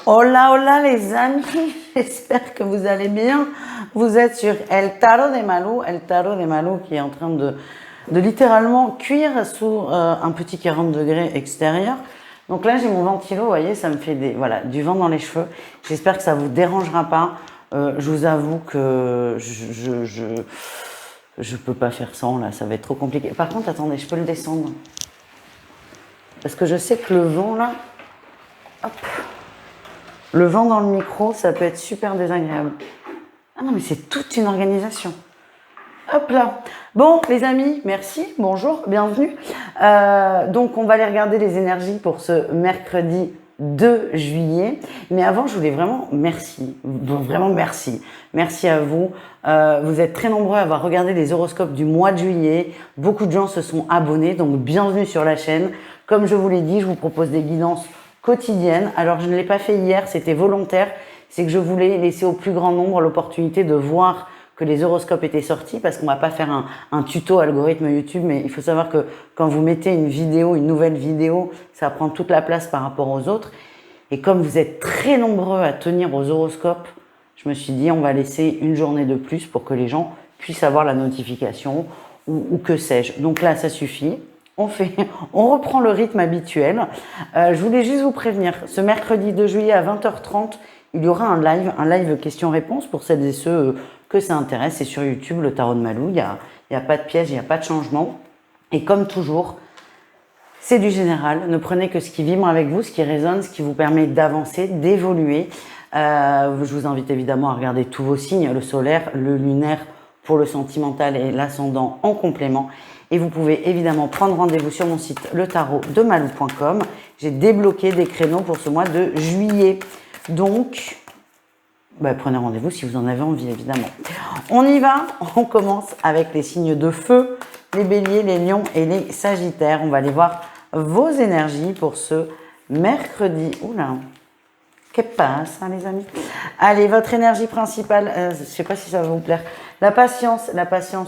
Hola les amis, j'espère que vous allez bien. Vous êtes sur El Tarot de Malou qui est en train de littéralement cuire sous un petit 40 degrés extérieur. Donc là j'ai mon ventilo, vous voyez, ça me fait du vent dans les cheveux. J'espère que ça vous dérangera pas. Je vous avoue que je peux pas faire sans là, ça va être trop compliqué. Par contre, attendez, je peux le descendre. Parce que je sais que le vent là, hop. Le vent dans le micro, ça peut être super désagréable. Ah non, mais c'est toute une organisation. Hop là. Bon, les amis, merci, bonjour, bienvenue. Donc, on va aller regarder les énergies pour ce mercredi 2 juillet. Mais avant, je voulais vraiment merci. Vraiment merci. Merci à vous. Vous êtes très nombreux à avoir regardé les horoscopes du mois de juillet. Beaucoup de gens se sont abonnés, donc bienvenue sur la chaîne. Comme je vous l'ai dit, je vous propose des guidances quotidienne. Alors je ne l'ai pas fait hier, c'était volontaire, c'est que je voulais laisser au plus grand nombre l'opportunité de voir que les horoscopes étaient sortis, parce qu'on va pas faire un tuto algorithme YouTube, mais il faut savoir que quand vous mettez une vidéo, une nouvelle vidéo, ça prend toute la place par rapport aux autres. Et comme vous êtes très nombreux à tenir aux horoscopes, je me suis dit on va laisser une journée de plus pour que les gens puissent avoir la notification ou que sais-je. Donc là, ça suffit. On reprend le rythme habituel. Je voulais juste vous prévenir, ce mercredi 2 juillet à 20h30, il y aura un live questions-réponses pour celles et ceux que ça intéresse. C'est sur YouTube, le Tarot de Malou. Il y a pas de piège, il n'y a pas de changement. Et comme toujours, c'est du général. Ne prenez que ce qui vibre avec vous, ce qui résonne, ce qui vous permet d'avancer, d'évoluer. Je vous invite évidemment à regarder tous vos signes, le solaire, le lunaire pour le sentimental et l'ascendant en complément. Et vous pouvez évidemment prendre rendez-vous sur mon site letarotdemalou.com. J'ai débloqué des créneaux pour ce mois de juillet. Donc, prenez rendez-vous si vous en avez envie, évidemment. On y va, on commence avec les signes de feu, les béliers, les lions et les sagittaires. On va aller voir vos énergies pour ce mercredi. Oula, que passe, hein, les amis. Allez, votre énergie principale, je ne sais pas si ça va vous plaire. La patience,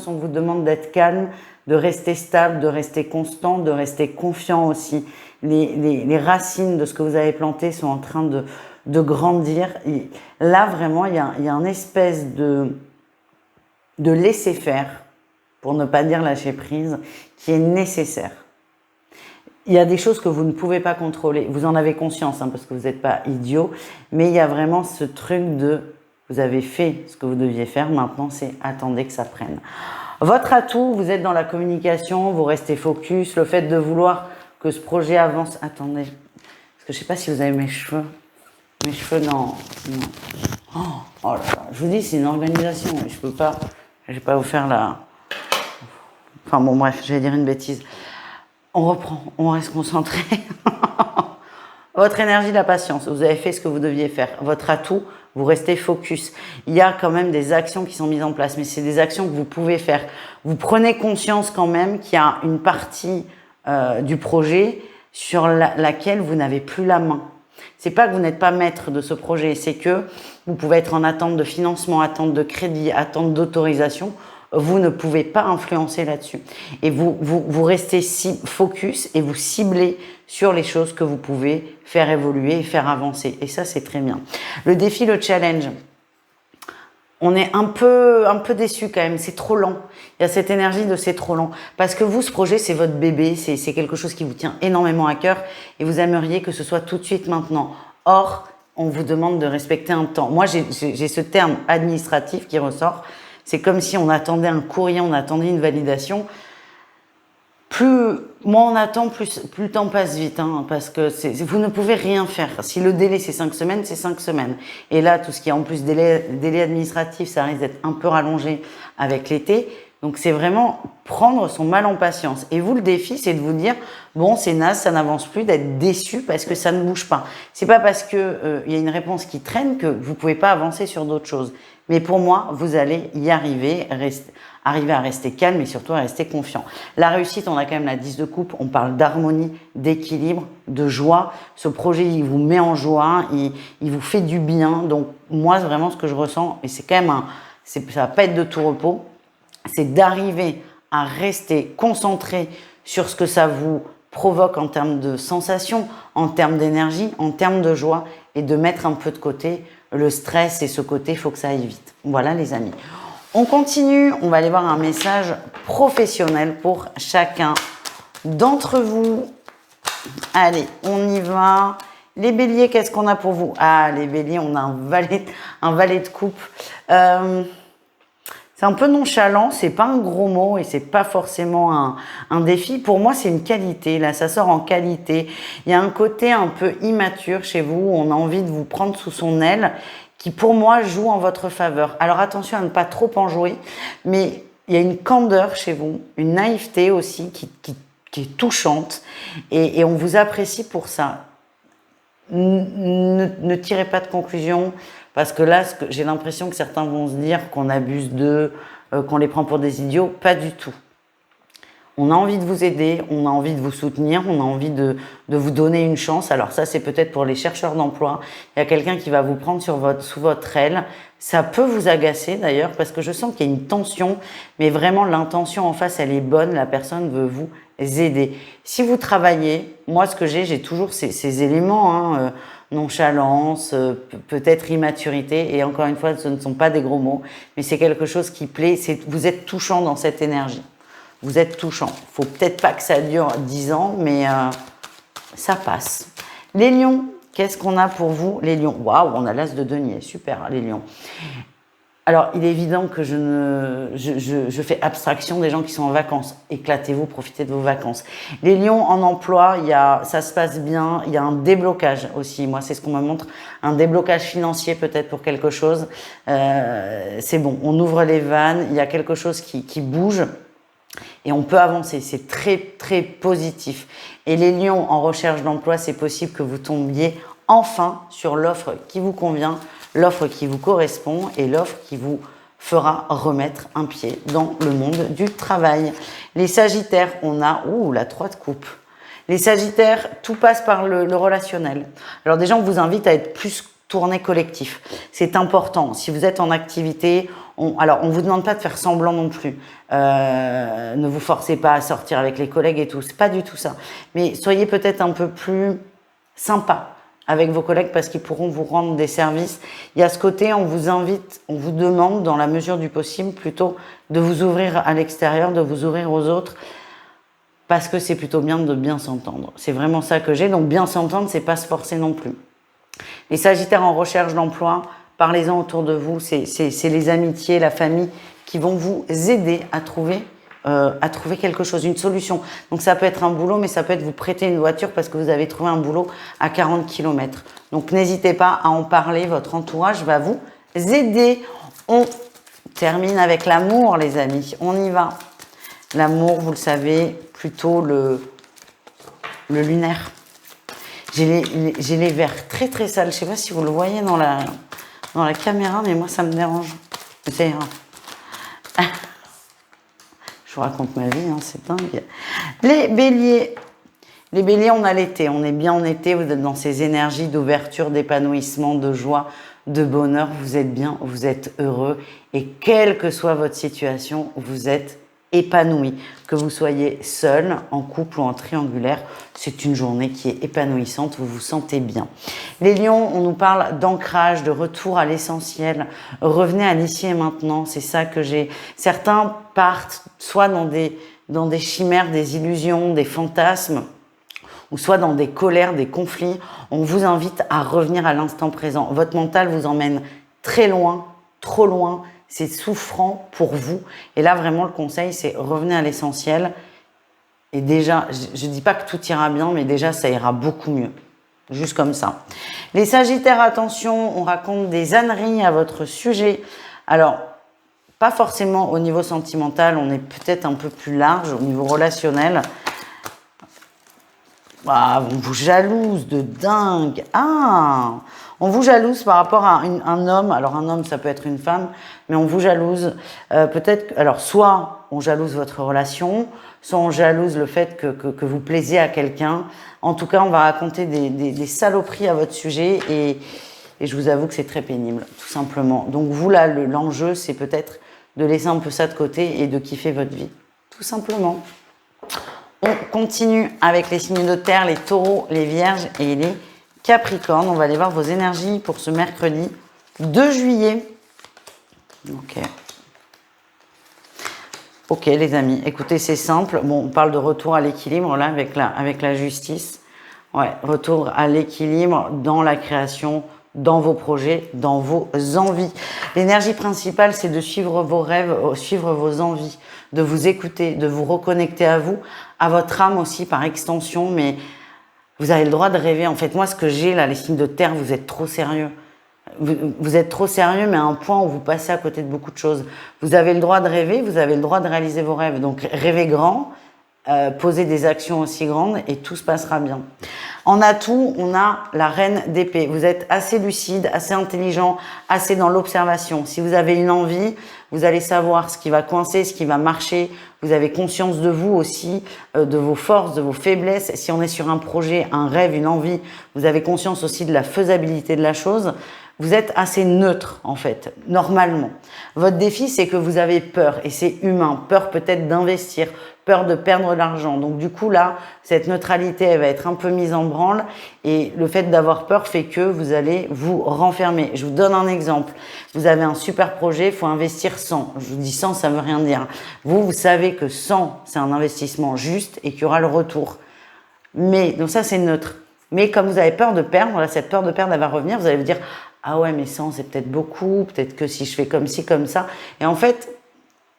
on vous demande d'être calme, de rester stable, de rester constant, de rester confiant aussi. Les racines de ce que vous avez planté sont en train de grandir. Et là, vraiment, il y a un espèce de laisser faire, pour ne pas dire lâcher prise, qui est nécessaire. Il y a des choses que vous ne pouvez pas contrôler. Vous en avez conscience, hein, parce que vous n'êtes pas idiot. Mais il y a vraiment ce truc de vous avez fait ce que vous deviez faire. Maintenant, c'est attendez que ça prenne. Votre atout, vous êtes dans la communication, vous restez focus. Le fait de vouloir que ce projet avance. Attendez, parce que je ne sais pas si vous avez mes cheveux. Mes cheveux, non. Oh là là, je vous dis, c'est une organisation. Et je vais pas vous faire la... Enfin bon, bref, je vais dire une bêtise. On reprend, on reste concentré. Votre énergie, la patience, vous avez fait ce que vous deviez faire. Votre atout, vous restez focus. Il y a quand même des actions qui sont mises en place, mais c'est des actions que vous pouvez faire. Vous prenez conscience quand même qu'il y a une partie du projet sur laquelle vous n'avez plus la main. C'est pas que vous n'êtes pas maître de ce projet, c'est que vous pouvez être en attente de financement, attente de crédit, attente d'autorisation. Vous ne pouvez pas influencer là-dessus. Et vous restez focus et vous ciblez sur les choses que vous pouvez faire évoluer et faire avancer. Et ça, c'est très bien. Le défi, le challenge. On est un peu déçu quand même. C'est trop lent. Il y a cette énergie de c'est trop lent. Parce que vous, ce projet, c'est votre bébé. C'est quelque chose qui vous tient énormément à cœur. Et vous aimeriez que ce soit tout de suite maintenant. Or, on vous demande de respecter un temps. Moi, j'ai ce terme administratif qui ressort. C'est comme si on attendait un courrier, on attendait une validation. Moins on attend, plus le temps passe vite, hein, parce que vous ne pouvez rien faire. Si le délai c'est 5 semaines, c'est 5 semaines. Et là, tout ce qui est en plus délai administratif, ça risque d'être un peu rallongé avec l'été. Donc c'est vraiment prendre son mal en patience. Et vous, le défi, c'est de vous dire, bon, c'est naze, ça n'avance plus, d'être déçu parce que ça ne bouge pas. C'est pas parce que y a une réponse qui traîne que vous pouvez pas avancer sur d'autres choses. Mais pour moi, vous allez y arriver, arriver à rester calme et surtout à rester confiant. La réussite, on a quand même la 10 de coupe, on parle d'harmonie, d'équilibre, de joie. Ce projet, il vous met en joie, il vous fait du bien. Donc moi, vraiment, ce que je ressens, et c'est quand même ça va pas être de tout repos, c'est d'arriver à rester concentré sur ce que ça vous provoque en termes de sensations, en termes d'énergie, en termes de joie, et de mettre un peu de côté le stress et ce côté, il faut que ça aille vite. Voilà les amis. On continue, on va aller voir un message professionnel pour chacun d'entre vous. Allez, on y va. Les béliers, qu'est-ce qu'on a pour vous? Ah, les béliers, on a un valet de coupe. C'est un peu nonchalant, c'est pas un gros mot et c'est pas forcément un défi. Pour moi, c'est une qualité. Là, ça sort en qualité. Il y a un côté un peu immature chez vous. On a envie de vous prendre sous son aile qui, pour moi, joue en votre faveur. Alors, attention à ne pas trop en jouer, mais il y a une candeur chez vous, une naïveté aussi qui est touchante et on vous apprécie pour ça. Ne tirez pas de conclusion parce que là, j'ai l'impression que certains vont se dire qu'on abuse d'eux, qu'on les prend pour des idiots. Pas du tout. On a envie de vous aider, on a envie de vous soutenir, on a envie de vous donner une chance. Alors ça, c'est peut-être pour les chercheurs d'emploi. Il y a quelqu'un qui va vous prendre sous votre aile. Ça peut vous agacer d'ailleurs parce que je sens qu'il y a une tension, mais vraiment l'intention en face, elle est bonne. La personne veut vous aider. Si vous travaillez, moi, ce que j'ai toujours ces éléments, hein, nonchalance, peut-être immaturité. Et encore une fois, ce ne sont pas des gros mots, mais c'est quelque chose qui plaît. Vous êtes touchant dans cette énergie. Vous êtes touchant. Faut peut-être pas que ça dure 10 ans, mais ça passe. Les lions, qu'est-ce qu'on a pour vous, les lions? Waouh, on a l'as de denier. Super, les lions. Alors, il est évident que je fais abstraction des gens qui sont en vacances. Éclatez-vous, profitez de vos vacances. Les lions en emploi, ça se passe bien. Il y a un déblocage aussi. Moi, c'est ce qu'on me montre. Un déblocage financier peut-être pour quelque chose. C'est bon, on ouvre les vannes. Il y a quelque chose qui bouge. Et on peut avancer, c'est très très positif. Et les lions en recherche d'emploi, c'est possible que vous tombiez enfin sur l'offre qui vous convient, l'offre qui vous correspond et l'offre qui vous fera remettre un pied dans le monde du travail. Les sagittaires, on a la 3 de coupe. Les sagittaires, tout passe par le relationnel. Alors déjà, on vous invite à être plus tourné collectif. C'est important. Si vous êtes en activité, on vous demande pas de faire semblant non plus. Ne vous forcez pas à sortir avec les collègues et tout. C'est pas du tout ça. Mais soyez peut-être un peu plus sympa avec vos collègues parce qu'ils pourront vous rendre des services. Il y a ce côté, on vous invite, on vous demande dans la mesure du possible plutôt de vous ouvrir à l'extérieur, de vous ouvrir aux autres parce que c'est plutôt bien de bien s'entendre. C'est vraiment ça que j'ai. Donc bien s'entendre, c'est pas se forcer non plus. Les sagittaires en recherche d'emploi, parlez-en autour de vous. C'est les amitiés, la famille qui vont vous aider à trouver quelque chose, une solution. Donc ça peut être un boulot, mais ça peut être vous prêter une voiture parce que vous avez trouvé un boulot à 40 km. Donc n'hésitez pas à en parler, votre entourage va vous aider. On termine avec l'amour, les amis. On y va. L'amour, vous le savez, plutôt le lunaire. J'ai les verres très très sales. Je ne sais pas si vous le voyez dans la caméra, mais moi ça me dérange. C'est je vous raconte ma vie, hein, c'est dingue. Les béliers, on a l'été. On est bien en été. Vous êtes dans ces énergies d'ouverture, d'épanouissement, de joie, de bonheur. Vous êtes bien, vous êtes heureux. Et quelle que soit votre situation, vous êtes épanoui. Que vous soyez seul, en couple ou en triangulaire, c'est une journée qui est épanouissante, vous vous sentez bien. Les lions, on nous parle d'ancrage, de retour à l'essentiel. Revenez à l'ici et maintenant, c'est ça que j'ai. Certains partent soit dans des chimères, des illusions, des fantasmes, ou soit dans des colères, des conflits. On vous invite à revenir à l'instant présent. Votre mental vous emmène très loin, trop loin. C'est souffrant pour vous. Et là, vraiment, le conseil, c'est revenez à l'essentiel. Et déjà, je ne dis pas que tout ira bien, mais déjà, ça ira beaucoup mieux. Juste comme ça. Les sagittaires, attention, on raconte des âneries à votre sujet. Alors, pas forcément au niveau sentimental, on est peut-être un peu plus large au niveau relationnel. Ah, on vous jalouse de dingue. Ah, on vous jalouse par rapport à un homme. Alors un homme, ça peut être une femme, mais on vous jalouse. Peut-être. Alors soit on jalouse votre relation, soit on jalouse le fait que vous plaisiez à quelqu'un. En tout cas, on va raconter des saloperies à votre sujet et je vous avoue que c'est très pénible, tout simplement. Donc vous là, l'enjeu, c'est peut-être de laisser un peu ça de côté et de kiffer votre vie, tout simplement. On continue avec les signes de terre, les taureaux, les vierges et les Capricorne, on va aller voir vos énergies pour ce mercredi 2 juillet. Ok. Ok les amis, écoutez, c'est simple. Bon, on parle de retour à l'équilibre là avec la justice. Ouais, retour à l'équilibre dans la création, dans vos projets, dans vos envies. L'énergie principale, c'est de suivre vos rêves, suivre vos envies, de vous écouter, de vous reconnecter à vous, à votre âme aussi par extension, mais vous avez le droit de rêver. En fait, moi, ce que j'ai là, les signes de terre, vous êtes trop sérieux. Vous êtes trop sérieux, mais à un point où vous passez à côté de beaucoup de choses. Vous avez le droit de rêver, vous avez le droit de réaliser vos rêves. Donc, rêvez grand, posez des actions aussi grandes et tout se passera bien. En atout, on a la reine d'épée. Vous êtes assez lucide, assez intelligent, assez dans l'observation. Si vous avez une envie, vous allez savoir ce qui va coincer, ce qui va marcher. Vous avez conscience de vous aussi, de vos forces, de vos faiblesses. Si on est sur un projet, un rêve, une envie, vous avez conscience aussi de la faisabilité de la chose. Vous êtes assez neutre, en fait, normalement. Votre défi, c'est que vous avez peur, et c'est humain. Peur peut-être d'investir, peur de perdre l'argent. Donc du coup, là, cette neutralité, elle va être un peu mise en branle, et le fait d'avoir peur fait que vous allez vous renfermer. Je vous donne un exemple. Vous avez un super projet, il faut investir 100. Je vous dis 100, ça veut rien dire. Vous savez que 100, c'est un investissement juste et qu'il y aura le retour. Mais, donc ça, c'est neutre. Mais comme vous avez peur de perdre, là, cette peur de perdre, elle va revenir, vous allez vous dire « Ah ouais, mais 100, c'est peut-être beaucoup, peut-être que si je fais comme ci, comme ça. » Et en fait,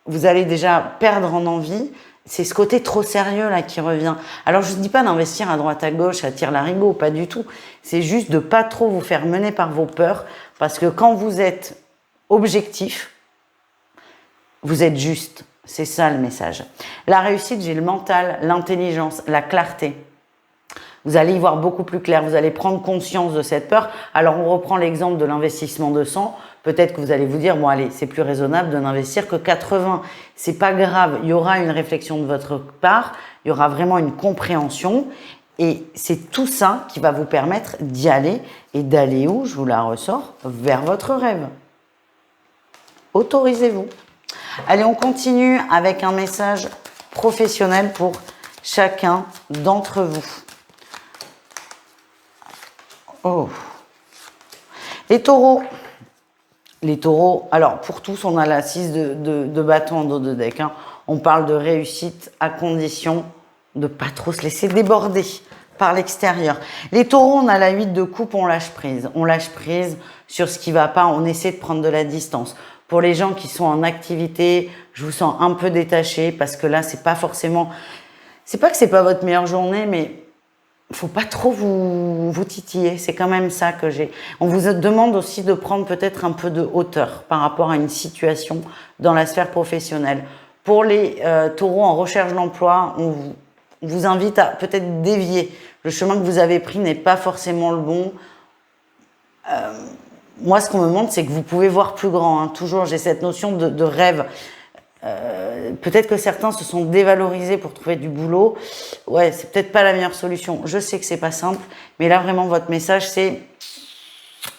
vous allez déjà perdre en envie. C'est ce côté trop sérieux là qui revient. Alors, je ne dis pas d'investir à droite à gauche, à tire-larigot, pas du tout. C'est juste de pas trop vous faire mener par vos peurs, parce que quand vous êtes objectif, vous êtes juste. C'est ça le message. La réussite, j'ai le mental, l'intelligence, la clarté. Vous allez y voir beaucoup plus clair, vous allez prendre conscience de cette peur. Alors, on reprend l'exemple de l'investissement de 100. Peut-être que vous allez vous dire, bon allez, c'est plus raisonnable de n'investir que 80. C'est pas grave, il y aura une réflexion de votre part, il y aura vraiment une compréhension. Et c'est tout ça qui va vous permettre d'y aller et d'aller où, je vous la ressors, vers votre rêve. Autorisez-vous. Allez, on continue avec un message professionnel pour chacun d'entre vous. Oh. Les taureaux. Les taureaux, alors pour tous, on a la 6 de bâton en dos de deck. Hein. On parle de réussite à condition de ne pas trop se laisser déborder par l'extérieur. Les taureaux, on a la 8 de coupe, on lâche prise. On lâche prise sur ce qui ne va pas, on essaie de prendre de la distance. Pour les gens qui sont en activité, je vous sens un peu détaché parce que là, c'est pas forcément... C'est pas que c'est pas votre meilleure journée, mais faut pas trop vous titiller. C'est quand même ça que j'ai. On vous demande aussi de prendre peut-être un peu de hauteur par rapport à une situation dans la sphère professionnelle. Pour les taureaux en recherche d'emploi, on vous invite à peut-être dévier. Le chemin que vous avez pris n'est pas forcément le bon. Moi, ce qu'on me montre, c'est que vous pouvez voir plus grand. Hein. Toujours, j'ai cette notion de rêve. Peut-être que certains se sont dévalorisés pour trouver du boulot. Ouais, c'est peut-être pas la meilleure solution. Je sais que c'est pas simple, mais là, vraiment, votre message, c'est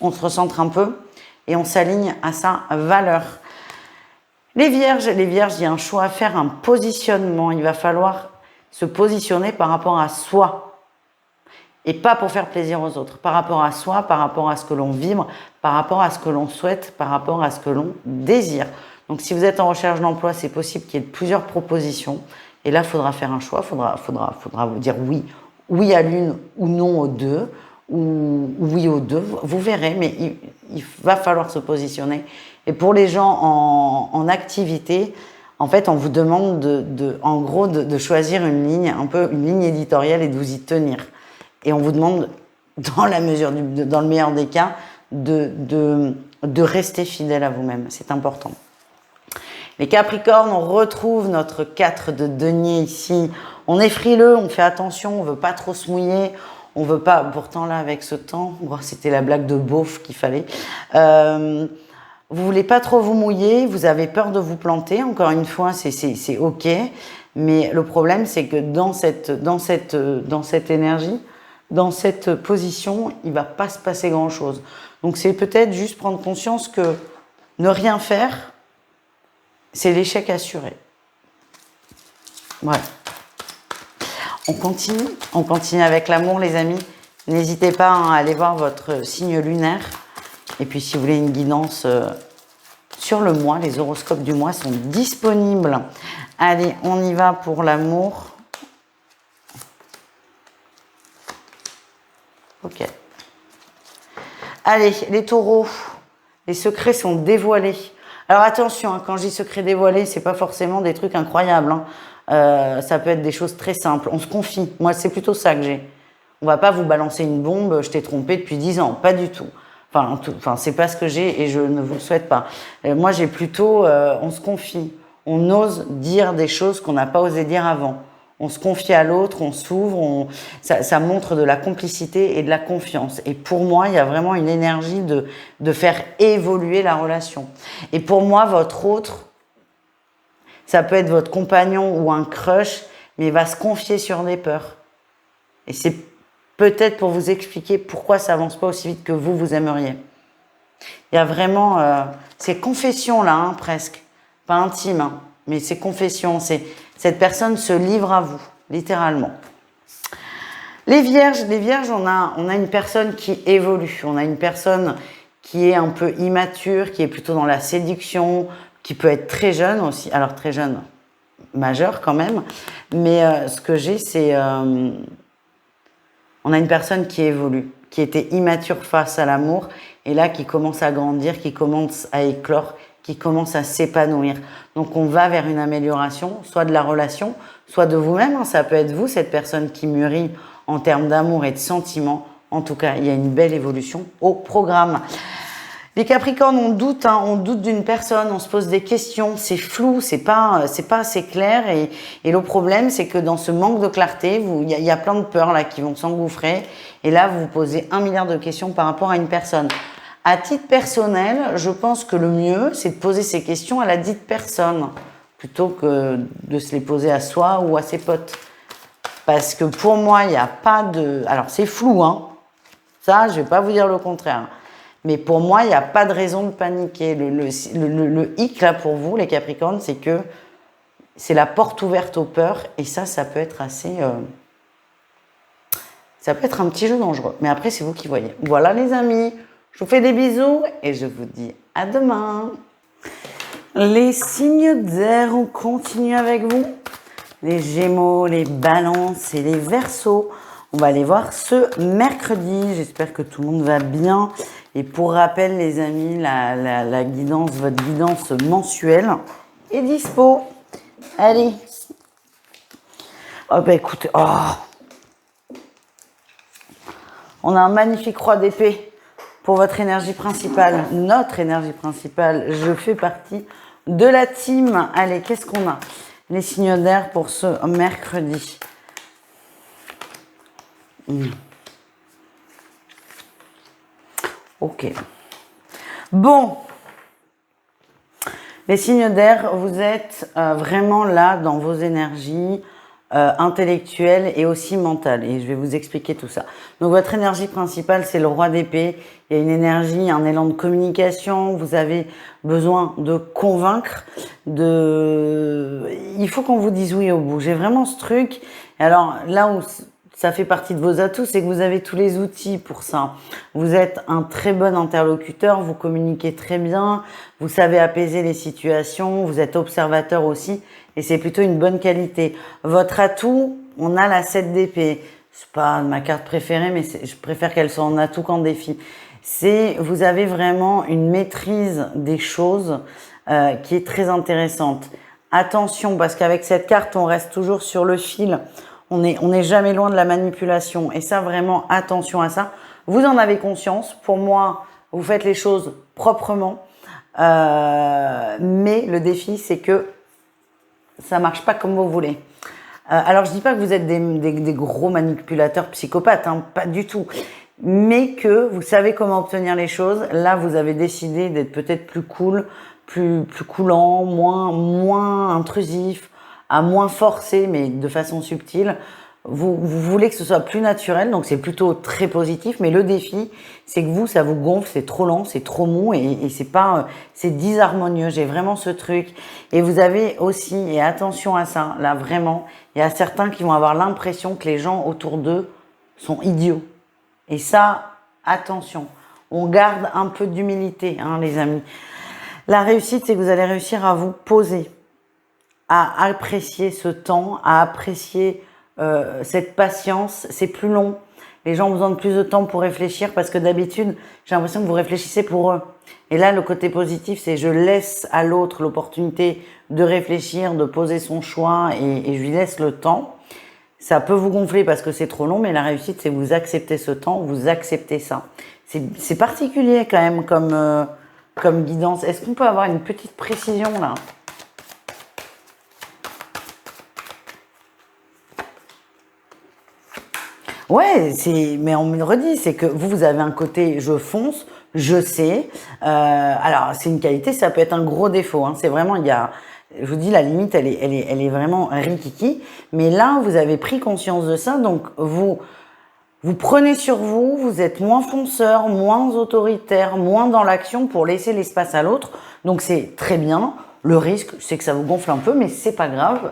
on se recentre un peu et on s'aligne à sa valeur. Les vierges, il y a un choix à faire, un positionnement. Il va falloir se positionner par rapport à soi. Et pas pour faire plaisir aux autres, par rapport à soi, par rapport à ce que l'on vibre, par rapport à ce que l'on souhaite, par rapport à ce que l'on désire. Donc si vous êtes en recherche d'emploi, c'est possible qu'il y ait plusieurs propositions. Et là, il faudra faire un choix, faudra vous dire oui à l'une ou non aux deux, ou oui aux deux. Vous verrez, mais il va falloir se positionner. Et pour les gens en activité, en fait, on vous demande en gros de choisir une ligne, un peu une ligne éditoriale et de vous y tenir. Et on vous demande, dans le meilleur des cas, de rester fidèle à vous-même. C'est important. Les Capricornes, on retrouve notre 4 de denier ici. On est frileux, on fait attention, on veut pas trop se mouiller. On veut pas, pourtant là, avec ce temps, bon, c'était la blague de beauf qu'il fallait. Vous voulez pas trop vous mouiller, vous avez peur de vous planter. Encore une fois, c'est ok. Mais le problème, c'est que dans cette énergie, dans cette position, il va pas se passer grand-chose. Donc c'est peut-être juste prendre conscience que ne rien faire, c'est l'échec assuré. Voilà. On continue avec l'amour, les amis. N'hésitez pas à aller voir votre signe lunaire. Et puis, si vous voulez une guidance sur le mois, les horoscopes du mois sont disponibles. Allez, on y va pour l'amour. Ok. Allez, les taureaux, les secrets sont dévoilés. Alors attention, hein, quand je dis secrets dévoilés, c'est pas forcément des trucs incroyables. Hein. Ça peut être des choses très simples. On se confie. Moi, c'est plutôt ça que j'ai. On va pas vous balancer une bombe, je t'ai trompé depuis 10 ans. Pas du tout. Enfin, c'est pas ce que j'ai et je ne vous le souhaite pas. Moi, j'ai plutôt, on se confie. On ose dire des choses qu'on n'a pas osé dire avant. On se confie à l'autre, on s'ouvre, ça montre de la complicité et de la confiance. Et pour moi, il y a vraiment une énergie de faire évoluer la relation. Et pour moi, votre autre, ça peut être votre compagnon ou un crush, mais il va se confier sur des peurs. Et c'est peut-être pour vous expliquer pourquoi ça avance pas aussi vite que vous aimeriez. Il y a vraiment ces confessions là, hein, presque, pas intimes, hein, mais ces confessions, cette personne se livre à vous, littéralement. Les vierges, on a une personne qui évolue, on a une personne qui est un peu immature, qui est plutôt dans la séduction, qui peut être très jeune aussi, alors très jeune, majeur quand même, mais ce que j'ai, c'est on a une personne qui évolue, qui était immature face à l'amour, et là qui commence à grandir, qui commence à éclore, qui commence à s'épanouir. Donc on va vers une amélioration, soit de la relation, soit de vous-même. Hein. Ça peut être vous, cette personne qui mûrit en termes d'amour et de sentiments. En tout cas, il y a une belle évolution au programme. Les Capricornes, on doute d'une personne, on se pose des questions, c'est flou, c'est pas assez clair. Et le problème, c'est que dans ce manque de clarté, il y a plein de peurs là qui vont s'engouffrer. Et là, vous vous posez 1 milliard de questions par rapport à une personne. À titre personnel, je pense que le mieux, c'est de poser ces questions à la dite personne, plutôt que de se les poser à soi ou à ses potes. Parce que pour moi, il n'y a pas de... Alors, c'est flou, hein. Ça, je vais pas vous dire le contraire. Mais pour moi, il n'y a pas de raison de paniquer. Le hic, là, pour vous, les Capricornes, c'est que c'est la porte ouverte aux peurs. Et ça peut être assez... ça peut être un petit jeu dangereux. Mais après, c'est vous qui voyez. Voilà, les amis. Je vous fais des bisous et je vous dis à demain. Les signes d'air, on continue avec vous. Les Gémeaux, les Balances et les Verseaux. On va aller voir ce mercredi. J'espère que tout le monde va bien. Et pour rappel, les amis, la guidance, votre guidance mensuelle est dispo. Allez. Oh, bah écoutez, on a un magnifique roi d'épée pour votre énergie principale, notre énergie principale. Je fais partie de la team. Allez, qu'est-ce qu'on a? Les signes d'air pour ce mercredi. Ok. Bon. Les signes d'air, vous êtes vraiment là dans vos énergies intellectuelles et aussi mentales. Et je vais vous expliquer tout ça. Donc votre énergie principale, c'est le roi d'épée. Il y a une énergie, un élan de communication. Vous avez besoin de convaincre. Il faut qu'on vous dise oui au bout. J'ai vraiment ce truc. Et alors là où ça fait partie de vos atouts, c'est que vous avez tous les outils pour ça. Vous êtes un très bon interlocuteur, vous communiquez très bien, vous savez apaiser les situations, vous êtes observateur aussi, et c'est plutôt une bonne qualité. Votre atout, on a la 7 d'épée. C'est pas ma carte préférée, mais je préfère qu'elle soit en atout qu'en défi. Vous avez vraiment une maîtrise des choses qui est très intéressante. Attention, parce qu'avec cette carte, on reste toujours sur le fil. On n'est jamais loin de la manipulation. Et ça, vraiment, attention à ça. Vous en avez conscience. Pour moi, vous faites les choses proprement. Mais le défi, c'est que ça marche pas comme vous voulez. Alors, je dis pas que vous êtes des gros manipulateurs psychopathes, hein, pas du tout. Mais que vous savez comment obtenir les choses. Là, vous avez décidé d'être peut-être plus cool, plus coulant, moins intrusif, à moins forcer, mais de façon subtile. Vous voulez que ce soit plus naturel, donc c'est plutôt très positif. Mais le défi, c'est que vous, ça vous gonfle, c'est trop lent, c'est trop mou et c'est disharmonieux. J'ai vraiment ce truc. Et vous avez aussi, et attention à ça, là vraiment, il y a certains qui vont avoir l'impression que les gens autour d'eux sont idiots. Et ça, attention, on garde un peu d'humilité, hein, les amis. La réussite, c'est que vous allez réussir à vous poser, à apprécier ce temps, à apprécier cette patience. C'est plus long. Les gens ont besoin de plus de temps pour réfléchir parce que d'habitude, j'ai l'impression que vous réfléchissez pour eux. Et là, le côté positif, c'est je laisse à l'autre l'opportunité de réfléchir, de poser son choix et je lui laisse le temps. Ça peut vous gonfler parce que c'est trop long, mais la réussite, c'est vous acceptez ce temps, vous acceptez ça. C'est particulier quand même comme guidance. Est-ce qu'on peut avoir une petite précision là? Ouais, mais on me le redit, c'est que vous avez un côté je fonce, je sais. Alors c'est une qualité, ça peut être un gros défaut. Hein. C'est vraiment, je vous dis la limite, elle est vraiment rikiki. Mais là, vous avez pris conscience de ça, donc vous prenez sur vous, vous êtes moins fonceur, moins autoritaire, moins dans l'action pour laisser l'espace à l'autre. Donc c'est très bien. Le risque, c'est que ça vous gonfle un peu, mais c'est pas grave.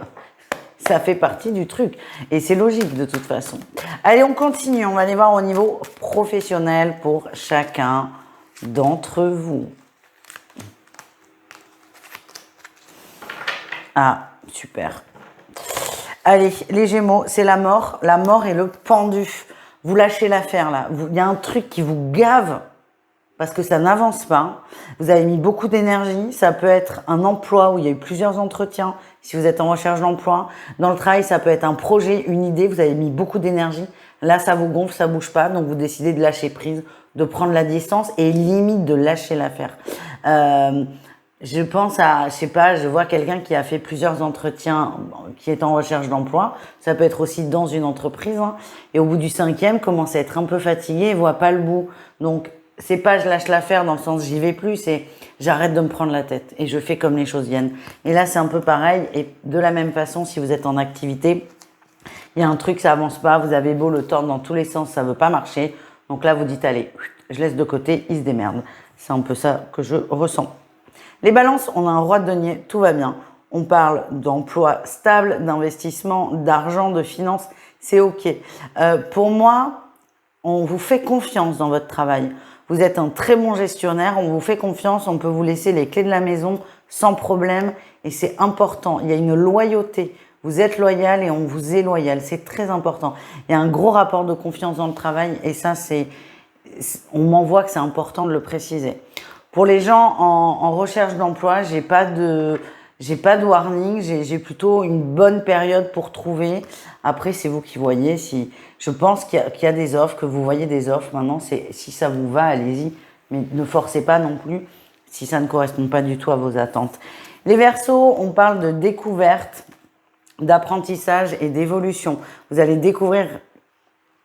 Ça fait partie du truc. Et c'est logique de toute façon. Allez, on continue. On va aller voir au niveau professionnel pour chacun d'entre vous. Ah, super. Allez, les Gémeaux, c'est la mort. La mort et le pendu. Vous lâchez l'affaire là. Il y a un truc qui vous gave parce que ça n'avance pas. Vous avez mis beaucoup d'énergie. Ça peut être un emploi où il y a eu plusieurs entretiens. Si vous êtes en recherche d'emploi, dans le travail, ça peut être un projet, une idée. Vous avez mis beaucoup d'énergie. Là, ça vous gonfle, ça bouge pas. Donc, vous décidez de lâcher prise, de prendre la distance et limite de lâcher l'affaire. Je pense à, je sais pas, je vois quelqu'un qui a fait plusieurs entretiens, qui est en recherche d'emploi. Ça peut être aussi dans une entreprise. Hein, et au bout du 5e, commence à être un peu fatigué et voit pas le bout. Donc, c'est pas je lâche l'affaire dans le sens j'y vais plus, c'est j'arrête de me prendre la tête et je fais comme les choses viennent. Et là, c'est un peu pareil. Et de la même façon, si vous êtes en activité, il y a un truc, ça avance pas, vous avez beau le tordre dans tous les sens, ça veut pas marcher. Donc là, vous dites, allez, je laisse de côté, il se démerde. C'est un peu ça que je ressens. Les balances, on a un roi de denier, tout va bien. On parle d'emploi stable, d'investissement, d'argent, de finances, c'est OK. Pour moi, on vous fait confiance dans votre travail. Vous êtes un très bon gestionnaire, on vous fait confiance, on peut vous laisser les clés de la maison sans problème et c'est important. Il y a une loyauté. Vous êtes loyal et on vous est loyal. C'est très important. Il y a un gros rapport de confiance dans le travail et ça, on m'envoie que c'est important de le préciser. Pour les gens en recherche d'emploi, j'ai pas de warning, j'ai plutôt une bonne période pour trouver. Après, c'est vous qui voyez. Si je pense qu'il y a des offres, que vous voyez des offres maintenant, si ça vous va, allez-y. Mais ne forcez pas non plus si ça ne correspond pas du tout à vos attentes. Les Verseaux, on parle de découverte, d'apprentissage et d'évolution. Vous allez découvrir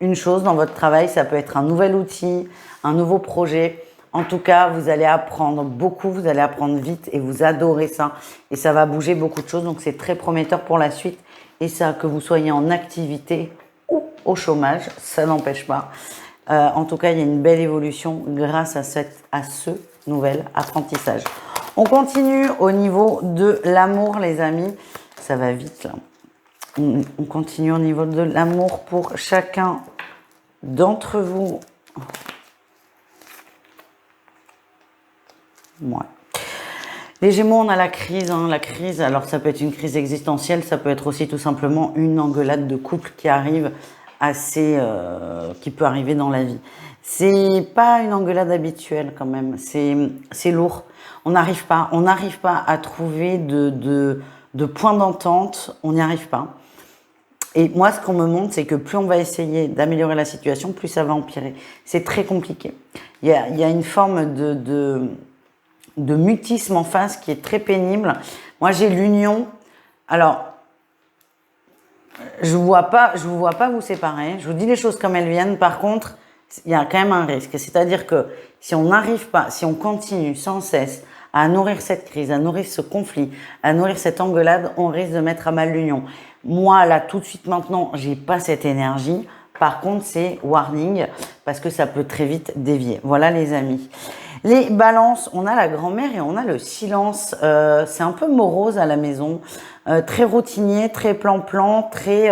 une chose dans votre travail, ça peut être un nouvel outil, un nouveau projet. En tout cas, vous allez apprendre beaucoup, vous allez apprendre vite et vous adorez ça. Et ça va bouger beaucoup de choses, donc c'est très prometteur pour la suite. Et ça, que vous soyez en activité ou au chômage, ça n'empêche pas. En tout cas, il y a une belle évolution grâce à ce nouvel apprentissage. On continue au niveau de l'amour, les amis. Ça va vite, là. On continue au niveau de l'amour pour chacun d'entre vous. Ouais. Les Gémeaux, on a la crise. Hein, la crise, alors ça peut être une crise existentielle, ça peut être aussi tout simplement une engueulade de couple qui arrive qui peut arriver dans la vie. C'est pas une engueulade habituelle quand même. C'est lourd. On n'arrive pas à trouver de points d'entente. On n'y arrive pas. Et moi, ce qu'on me montre, c'est que plus on va essayer d'améliorer la situation, plus ça va empirer. C'est très compliqué. Il y a une forme de mutisme en face qui est très pénible. Moi, j'ai l'union. Alors, je vous vois pas vous séparer. Je vous dis les choses comme elles viennent. Par contre, il y a quand même un risque. C'est-à-dire que si on n'arrive pas, si on continue sans cesse à nourrir cette crise, à nourrir ce conflit, à nourrir cette engueulade, on risque de mettre à mal l'union. Moi, là, tout de suite maintenant, j'ai pas cette énergie. Par contre, c'est warning parce que ça peut très vite dévier. Voilà, les amis. Les balances, on a la grand-mère et on a le silence. C'est un peu morose à la maison. Très routinier, très plan-plan, très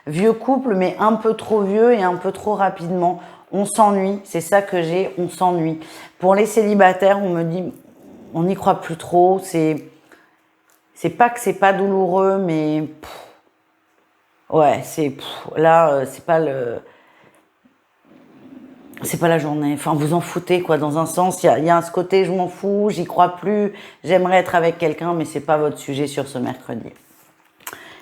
vieux couple, mais un peu trop vieux et un peu trop rapidement. On s'ennuie, c'est ça que j'ai, on s'ennuie. Pour les célibataires, on me dit, on n'y croit plus trop, c'est pas que c'est pas douloureux, mais ouais, là, c'est pas la journée. Enfin, vous en foutez, quoi. Dans un sens, il y a ce côté, je m'en fous, j'y crois plus, j'aimerais être avec quelqu'un, mais c'est pas votre sujet sur ce mercredi.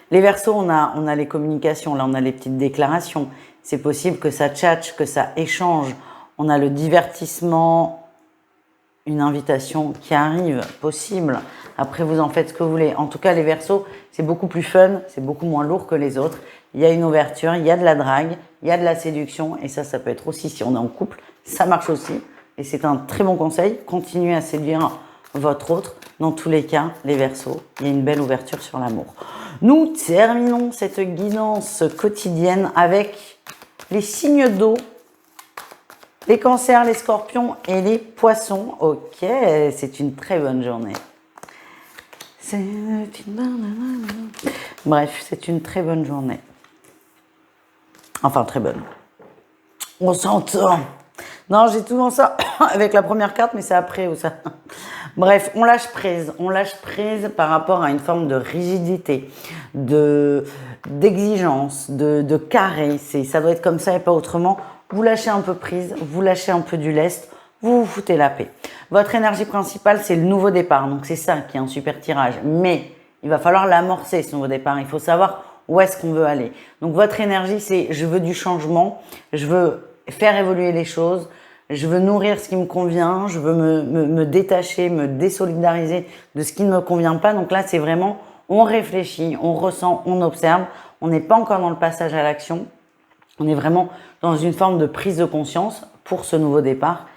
Les Verseaux, on a les communications, là, on a les petites déclarations. C'est possible que ça tchatche, que ça échange. On a le divertissement, une invitation qui arrive, possible. Après, vous en faites ce que vous voulez. En tout cas, les Verseaux, c'est beaucoup plus fun, c'est beaucoup moins lourd que les autres. Il y a une ouverture, il y a de la drague, il y a de la séduction. Et ça peut être aussi, si on est en couple, ça marche aussi. Et c'est un très bon conseil. Continuez à séduire votre autre. Dans tous les cas, les Verseaux, il y a une belle ouverture sur l'amour. Nous terminons cette guidance quotidienne avec les signes d'eau, les cancers, les scorpions et les poissons. Ok, c'est une très bonne journée. Bref, c'est une très bonne journée. Enfin, très bonne. On s'entend. Non, j'ai souvent ça avec la première carte, mais c'est après ou ça. Bref, on lâche prise. On lâche prise par rapport à une forme de rigidité, d'exigence, de carré. Ça doit être comme ça et pas autrement. Vous lâchez un peu prise, vous lâchez un peu du lest, vous vous foutez la paix. Votre énergie principale, c'est le nouveau départ. Donc c'est ça qui est un super tirage. Mais il va falloir l'amorcer, ce nouveau départ. Il faut savoir où est-ce qu'on veut aller. Donc votre énergie, c'est je veux du changement, je veux faire évoluer les choses, je veux nourrir ce qui me convient, je veux me détacher, me désolidariser de ce qui ne me convient pas. Donc là, c'est vraiment, on réfléchit, on ressent, on observe. On n'est pas encore dans le passage à l'action. On est vraiment dans une forme de prise de conscience pour ce nouveau départ.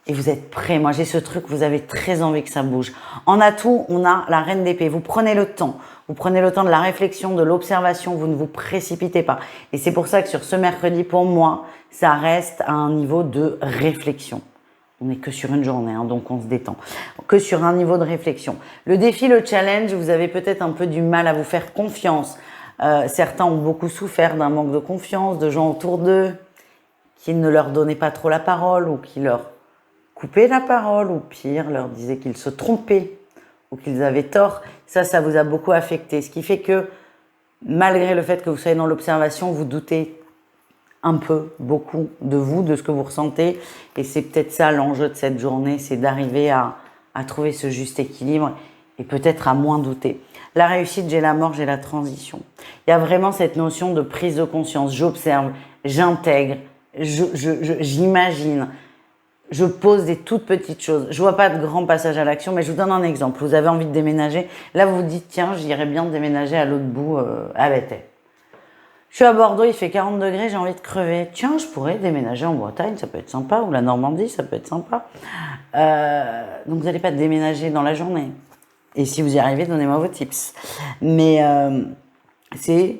Et vous êtes prêts. Moi, j'ai ce truc, vous avez très envie que ça bouge. En atout, on a la reine d'épée. Vous prenez le temps. Vous prenez le temps de la réflexion, de l'observation. Vous ne vous précipitez pas. Et c'est pour ça que sur ce mercredi, pour moi, ça reste à un niveau de réflexion. On n'est que sur une journée, hein, donc on se détend. Que sur un niveau de réflexion. Le défi, le challenge, vous avez peut-être un peu du mal à vous faire confiance. Certains ont beaucoup souffert d'un manque de confiance, de gens autour d'eux qui ne leur donnaient pas trop la parole ou qui leur coupaient la parole ou pire, leur disaient qu'ils se trompaient ou qu'ils avaient tort. Ça vous a beaucoup affecté. Ce qui fait que malgré le fait que vous soyez dans l'observation, vous doutez un peu, beaucoup de vous, de ce que vous ressentez. Et c'est peut-être ça l'enjeu de cette journée, c'est d'arriver à trouver ce juste équilibre et peut-être à moins douter. La réussite, j'ai la mort, j'ai la transition. Il y a vraiment cette notion de prise de conscience. J'observe, j'intègre, j'imagine, je pose des toutes petites choses. Je vois pas de grand passage à l'action, mais je vous donne un exemple. Vous avez envie de déménager. Là, vous vous dites, tiens, j'irais bien déménager à l'autre bout, à Béthel. Je suis à Bordeaux, il fait 40 degrés, j'ai envie de crever. Tiens, je pourrais déménager en Bretagne, ça peut être sympa, ou la Normandie, ça peut être sympa. Donc, vous n'allez pas déménager dans la journée. Et si vous y arrivez, donnez-moi vos tips. Mais c'est,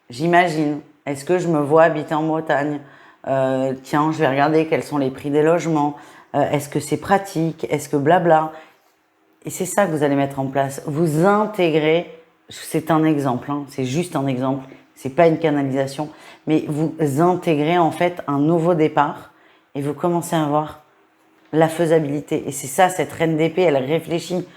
j'imagine, est-ce que je me vois habiter en Bretagne? Tiens, je vais regarder quels sont les prix des logements. Est-ce que c'est pratique? Est-ce que blabla? Et c'est ça que vous allez mettre en place. Vous intégrez, c'est un exemple, hein, c'est juste un exemple, c'est pas une canalisation, mais vous intégrez en fait un nouveau départ et vous commencez à voir la faisabilité. Et c'est ça, cette reine d'épée, elle réfléchit.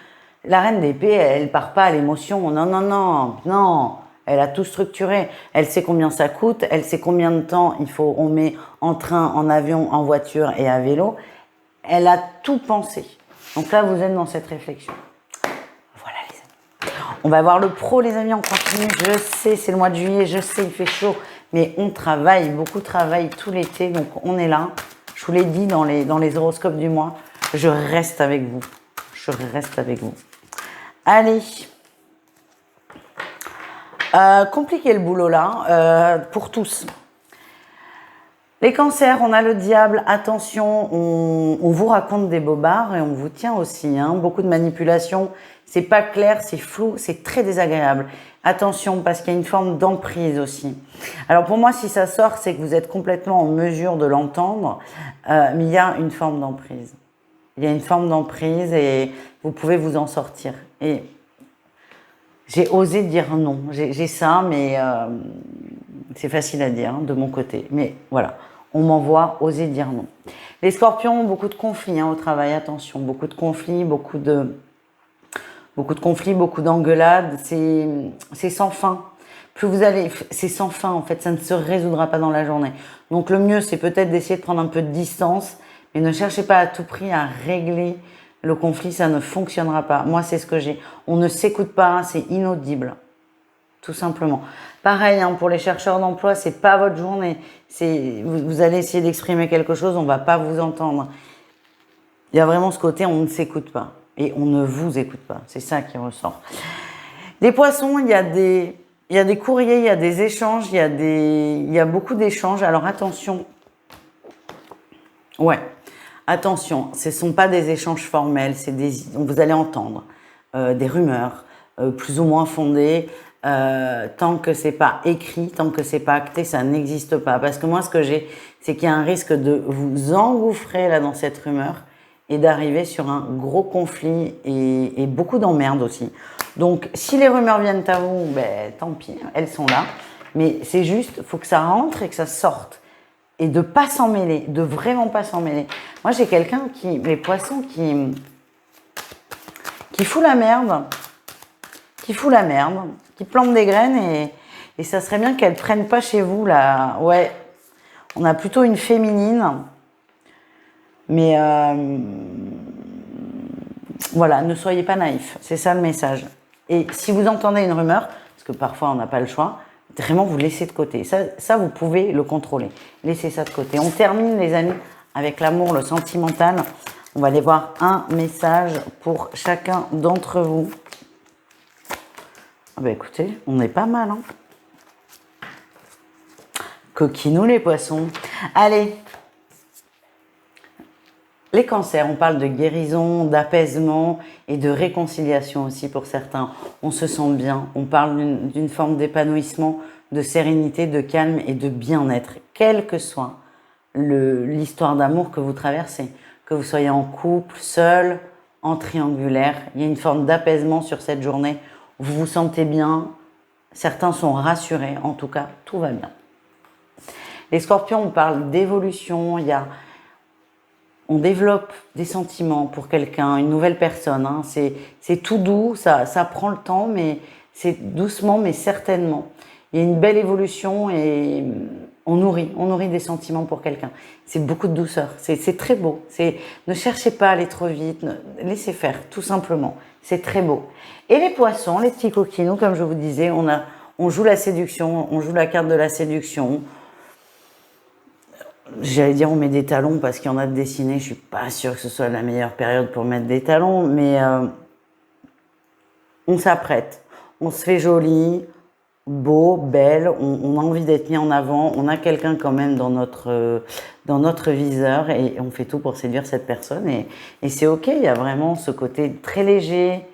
La reine d'épée, elle part pas à l'émotion. Non, non, non, non. Elle a tout structuré. Elle sait combien ça coûte. Elle sait combien de temps on met en train, en avion, en voiture et à vélo. Elle a tout pensé. Donc là, vous êtes dans cette réflexion. Voilà, les amis. On va voir le pro, les amis. On continue. Je sais, c'est le mois de juillet. Je sais, il fait chaud. Mais on travaille. Beaucoup travaillent tout l'été. Donc, on est là. Je vous l'ai dit dans les horoscopes du mois. Je reste avec vous. Je reste avec vous. Allez. Compliqué le boulot là, pour tous. Les cancers, on a le diable, attention, on vous raconte des bobards et on vous tient aussi, hein, beaucoup de manipulation, c'est pas clair, c'est flou, c'est très désagréable. Attention, parce qu'il y a une forme d'emprise aussi. Alors pour moi, si ça sort, c'est que vous êtes complètement en mesure de l'entendre, mais il y a une forme d'emprise. Il y a une forme d'emprise et vous pouvez vous en sortir. Et j'ai osé dire non. J'ai ça, mais c'est facile à dire hein, de mon côté. Mais voilà, on m'envoie oser dire non. Les scorpions ont beaucoup de conflits au travail, attention, beaucoup de conflits, beaucoup d'engueulades, c'est sans fin. Plus vous allez, c'est sans fin en fait, ça ne se résoudra pas dans la journée. Donc le mieux, c'est peut-être d'essayer de prendre un peu de distance, mais ne cherchez pas à tout prix à régler le conflit, ça ne fonctionnera pas. Moi, c'est ce que j'ai. On ne s'écoute pas, c'est inaudible, tout simplement. Pareil, pour les chercheurs d'emploi, c'est pas votre journée. Vous allez essayer d'exprimer quelque chose, on va pas vous entendre. Il y a vraiment ce côté, on ne s'écoute pas et on ne vous écoute pas. C'est ça qui ressort. Les poissons, il y a des courriers, il y a des échanges, il y a beaucoup d'échanges. Alors attention. Ouais. Attention, ce ne sont pas des échanges formels, vous allez entendre des rumeurs plus ou moins fondées. Tant que c'est pas écrit, tant que c'est pas acté, ça n'existe pas. Parce que moi, ce que j'ai, c'est qu'il y a un risque de vous engouffrer là dans cette rumeur et d'arriver sur un gros conflit et beaucoup d'emmerdes aussi. Donc, si les rumeurs viennent à vous, ben tant pis, elles sont là. Mais c'est juste, faut que ça rentre et que ça sorte. Et de pas s'en mêler, de vraiment pas s'en mêler. Moi, j'ai quelqu'un les poissons qui fout la merde, qui plante des graines et ça serait bien qu'elles prennent pas chez vous là. Ouais, on a plutôt une féminine, mais voilà, ne soyez pas naïfs, c'est ça le message. Et si vous entendez une rumeur, parce que parfois on n'a pas le choix, vraiment vous laissez de côté. Ça, vous pouvez le contrôler. Laissez ça de côté. On termine les amis avec l'amour, le sentimental. On va aller voir un message pour chacun d'entre vous. Ah bah écoutez, on est pas mal, Coquinou les poissons. Allez. Les cancers, on parle de guérison, d'apaisement et de réconciliation aussi pour certains. On se sent bien, on parle d'une forme d'épanouissement, de sérénité, de calme et de bien-être, quelle que soit l'histoire d'amour que vous traversez. Que vous soyez en couple, seul, en triangulaire, il y a une forme d'apaisement sur cette journée. Vous vous sentez bien, certains sont rassurés, en tout cas, tout va bien. Les scorpions, on parle d'évolution, on développe des sentiments pour quelqu'un, une nouvelle personne. C'est tout doux, ça prend le temps, mais c'est doucement, mais certainement. Il y a une belle évolution et on nourrit des sentiments pour quelqu'un. C'est beaucoup de douceur, c'est très beau. Ne cherchez pas à aller trop vite, laissez faire, tout simplement. C'est très beau. Et les poissons, les petits coquinous, comme je vous disais, on joue la séduction, on joue la carte de la séduction. J'allais dire on met des talons parce qu'il y en a de dessinés, je suis pas sûre que ce soit la meilleure période pour mettre des talons, mais on s'apprête, on se fait joli, beau, belle, on a envie d'être mis en avant, on a quelqu'un quand même dans notre viseur et on fait tout pour séduire cette personne et c'est ok, il y a vraiment ce côté très léger,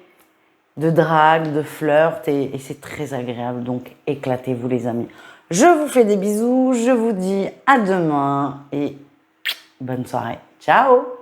de drague, de flirt et c'est très agréable, donc éclatez-vous les amis. Je vous fais des bisous, je vous dis à demain et bonne soirée. Ciao!